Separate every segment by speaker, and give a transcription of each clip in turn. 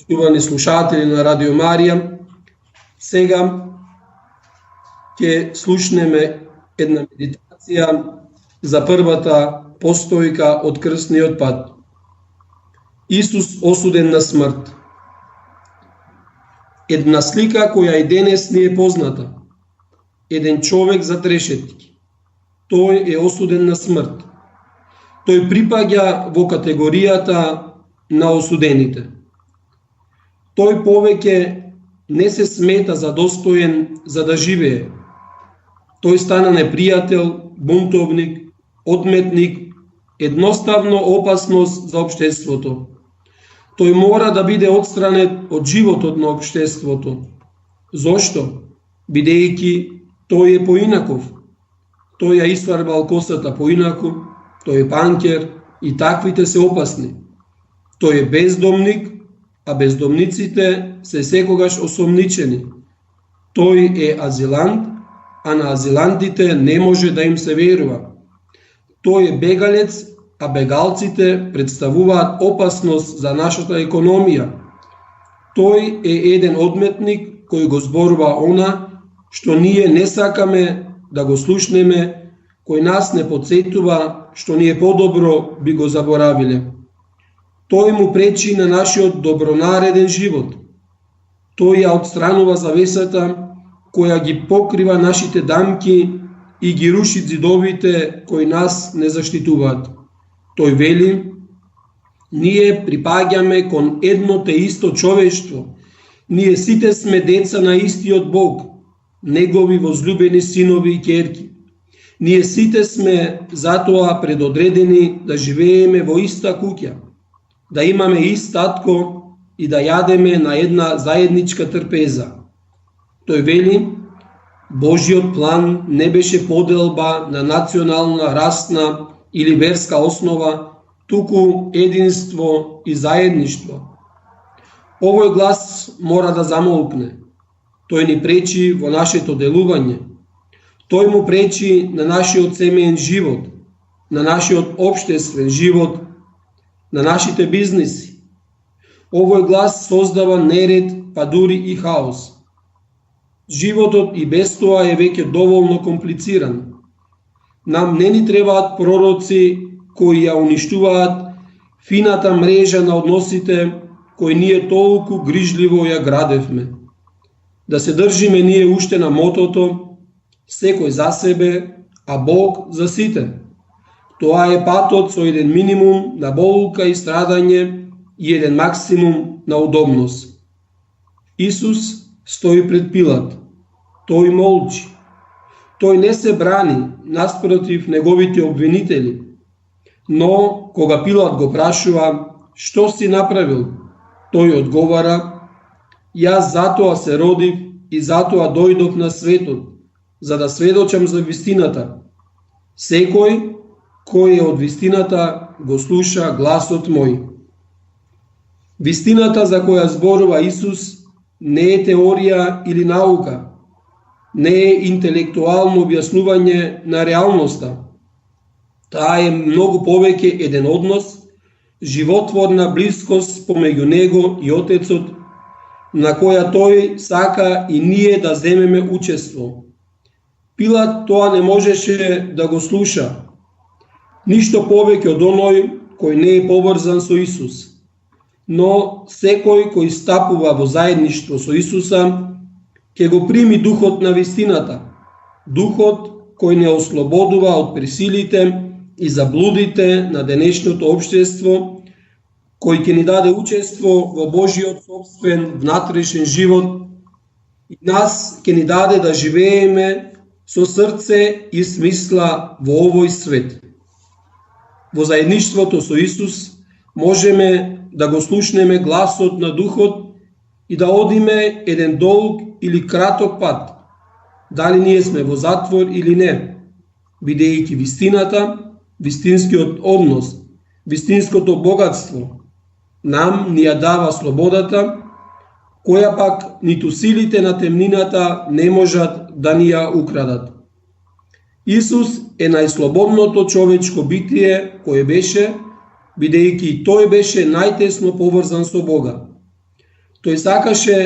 Speaker 1: Почитувани слушатели на Радио Марија, сега ќе слушнеме една медитација за првата постојка од крстниот пат. Исус осуден на смрт. Една слика која и денес ни е позната. Еден човек за трешетки. Тој е осуден на смрт. Тој припаѓа во категоријата на осудените. Тој повеќе не се смета за достоен за да живее. Тој стана непријател, бунтовник, одметник, едноставно опасност за општеството. Тој мора да биде отстранет од животот на општеството. Зошто? Бидејќи тој е поинаков. Тој ја исфарбал косата поинаку, тој е панкер и таквите се опасни. Тој е бездомник, а бездомниците се секогаш осомничени. Тој е азилант, а на азилантите не може да им се верува. Тој е бегалец, а бегалците представуваат опасност за нашата економија. Тој е еден одметник кој го зборува она што ние не сакаме да го слушнеме, кој нас не подсетува што ние подобро би го заборавиле. Тој му пречи на нашиот добронареден живот. Тој ја отстранува завесата која ги покрива нашите дамки и ги руши зидовите кои нас не заштитуваат. Тој вели: ние припаѓаме кон едно те исто човештво. Ние сите сме деца на истиот Бог, негови возлюбени синови и ќерки. Ние сите сме затоа предодредени да живееме во иста куќа, да имаме ист татко и да јадеме на една заедничка трпеза. Тој вели: Божиот план не беше поделба на национална, расна или верска основа, туку единство и заедништво. Овој глас мора да замолкне. Тој ни пречи во нашето делување. Тој му пречи на нашиот семеен живот, на нашиот општествен живот, на нашите бизниси. Овој глас создава неред, па дури и хаос. Животот и без тоа е веќе доволно комплициран. Нам не ни требаат пророци кои ја уништуваат фината мрежа на односите кои ние толку грижливо ја градевме. Да се држиме ние уште на мотото секој за себе, а Бог за сите. Тоа е патот со еден минимум на болка и страдање и еден максимум на удобност. Исус стои пред Пилат. Тој молчи. Тој не се брани наспротив неговите обвинители. Но кога Пилат го прашува: што си направил? Тој одговара: јас затоа се родив и затоа дојдов на светот, за да сведочам за вистината. Секој кој е од вистината го слуша гласот мој. Вистината за која зборува Исус не е теорија или наука, не е интелектуално објаснување на реалноста. Таа е многу повеќе еден однос, животворна блискост помеѓу него и Отецот, на која тој сака и ние да земеме учество. Пилат тоа не можеше да го слуша. Ништо повеќе од оној кој не е поврзан со Исус. Но секој кој стапува во заедништво со Исуса, ќе го прими духот на вистината, духот кој не ослободува од присилите и заблудите на денешното општество, кој ќе ни даде учество во Божиот собствен внатрешен живот и нас ќе ни даде да живееме со срце и смисла во овој свет. Во заедништвото со Исус можеме да го слушнеме гласот на Духот и да одиме еден долг или краток пат, дали ние сме во затвор или не, бидејќи вистината, вистинскиот однос, вистинското богатство нам ни ја дава слободата, која пак ниту силите на темнината не можат да ни ја украдат. Исус е најслободното човечко битие кое беше, бидејќи тој беше најтесно поврзан со Бога. Тој сакаше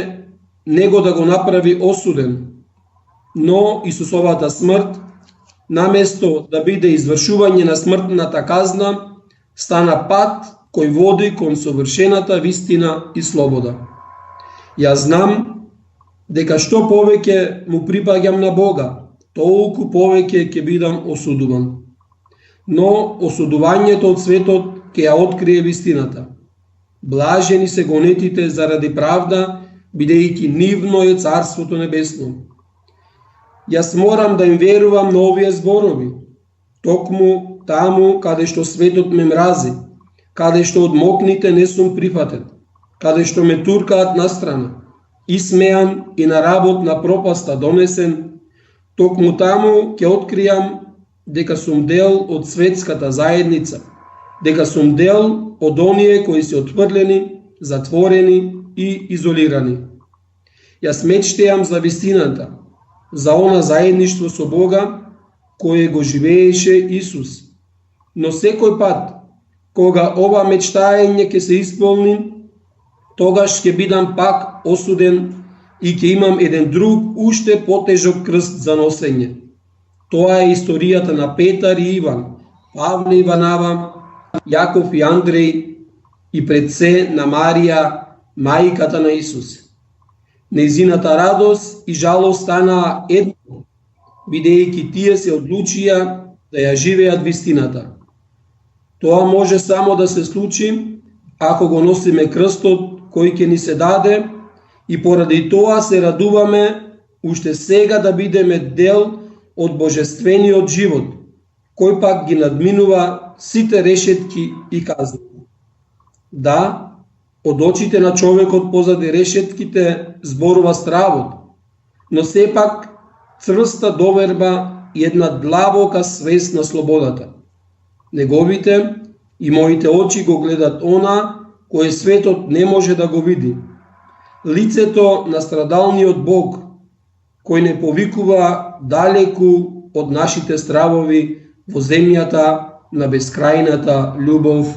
Speaker 1: него да го направи осуден, но Исусовата смрт, наместо да биде извршување на смртната казна, стана пат кој води кон совршената вистина и слобода. Јас знам дека што повеќе му припаѓам на Бога, толку повеќе ќе бидам осудуван. Но осудувањето од светот ќе ја открие вистината. Блажени се гонетите заради правда, бидејќи нивно е Царството Небесно. Јас морам да им верувам на овие зборови, токму таму каде што светот ме мрази, каде што од мокните не сум прифатен, каде што ме туркаат настрана, исмеан и на работ на пропаста донесен, токму таму ќе откријам дека сум дел од светската заедница, дека сум дел од оние кои се отфрлени, затворени и изолирани. Јас мечтеам за вистината, за она заедништво со Бога, кое го живееше Исус. Но секој пат, кога ова мечтаење ќе се исполни, тогаш ќе бидам пак осуден и ќе имам еден друг, уште потежок крст за носење. Тоа е историјата на Петар и Иван, Павле и Ванава, Јаков и Андреј и пред се на Марија, мајката на Исус. Нејзината радост и жалост станаа едно, бидејќи тие се одлучија да ја живеат вистината. Тоа може само да се случи ако го носиме крстот кој ќе ни се даде и поради тоа се радуваме уште сега да бидеме дел од божествениот живот, кој пак ги надминува сите решетки и казни. Да, од очите на човекот позади решетките зборува стравот, но сепак црста доверба и една длабока свест на слободата. Неговите и моите очи го гледат она кое светот не може да го види. Лицето на страдалниот Бог, кој не повикува далеку од нашите стравови во земјата на бескрајната љубов.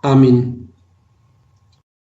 Speaker 1: Амин.